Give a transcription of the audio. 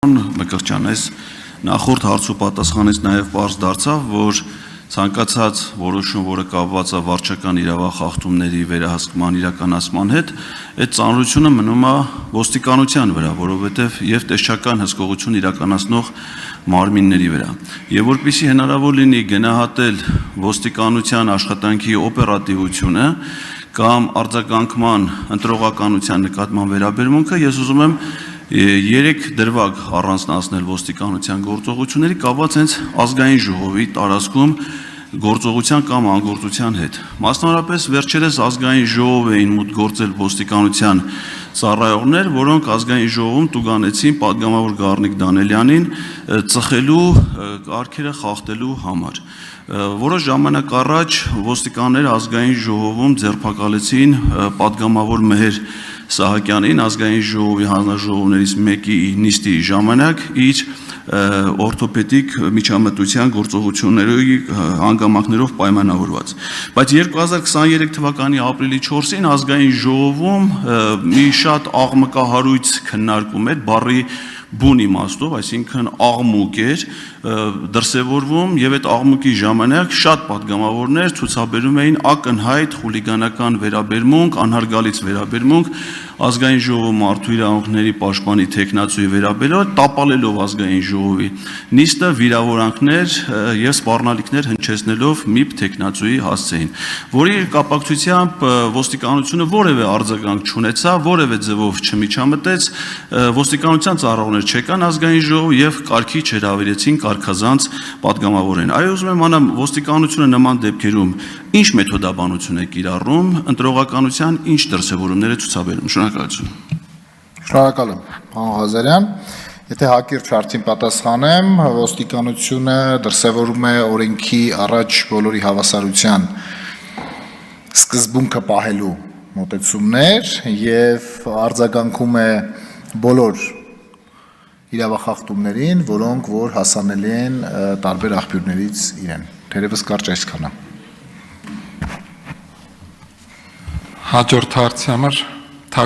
Մկրտչյան, այս նախորդ հարցու պատասխանից նաև պարզ դարձավ, որ ցանկացած որոշում, որը կապված է վարչական իրավախախտումների վերահսկման իրականացման հետ, այդ ծանրությունը մնում է ոստիկանության վրա, որովհետև եւ տեսչական հսկողություն իրականացնող մարմինների վրա։ Եվ որպեսզի հնարավոր լինի գնահատել ոստիկանության աշխատանքի օպերատիվությունը կամ արձագանքման ընտրողականության նկատմամբ վերաբերմունքը, ես ուզում եմ երեք դրվագ առանձնացնել ոստիկանության գործողությունների կապված հենց ազգային ժողովի տարածքում գործողության կամ անգործության հետ։ Մասնավորապես վերջերս ազգային ժողով էին մուտք գործել ոստիկանության ծառայողներ, որոնք ազգային ժողովում տուգանեցին պատգամավոր Գառնիկ Դանելյանին ծխելու կարգերը խախտելու համար։ Որոշ ժամանակ առաջ ոստիկանները ազգային ժողովում ձերբակալեցին պատգամավոր Մեհեր Սահակյանին ազգային ժողովի հանձնաժողովներից մեկի նիստի ժամանակ իր օրթոպեդիկ միջամտության գործողությունների հանգամանքներով պայմանավորված։ Բայց 2023 թվականի ապրիլի 4-ին ազգային ժողովում մի շատ աղմկահարույց քննարկում էր բառի բուն իմաստով, այսինքն աղմուկ էր դրսևորվում եւ այդ աղմուկի ժամանակ շատ պատգամավորներ ցուցաբերում էին ակնհայտ խուլիգանական վերաբերմունք, անհարգալից վերաբերմունք ազգային ժողովի մարդու իրավունքների պաշտպանի տեխնացուի վերաբերյալ տապալելով ազգային ժողովի նիստը վիրավորանքներ եւ սպառնալիքներ հնչեցնելով MIP տեխնացուի հասցեին, որի կապակցությամբ ոստիկանությունը որևէ արձագանք չունեցավ, որևէ ձևով չմիջամտեց, ոստիկանության ծառայողներ չեկան ազգային ժողով եւ կարգի չհրավիրեցին կարգազանց պատգամավորին։ Այո, ուզում եմ անամ ոստիկանությունը նման դեպքերում ինչ մեթոդաբանություն է կիրառում, ընտրողականության ինչ դրսևորումներ է ցուցաբերում։ Շնորհակալություն։ Շնորհակալ եմ, պարոն Ղազարյան։ Եթե հակիրճ հարցին պատասխանեմ, ոստիկանությունը դրսևորում է օրենքի առաջ բոլորի հավասարության սկզբունքը պահելու մոտեցումներ եւ արձագանքում է բոլոր իրավախախտումներին, որոնք որ հասանելի են տարբեր աղբյուրներից իրեն։ Թերևս կարճ այսքանը։ Հաջորդ հարցի համար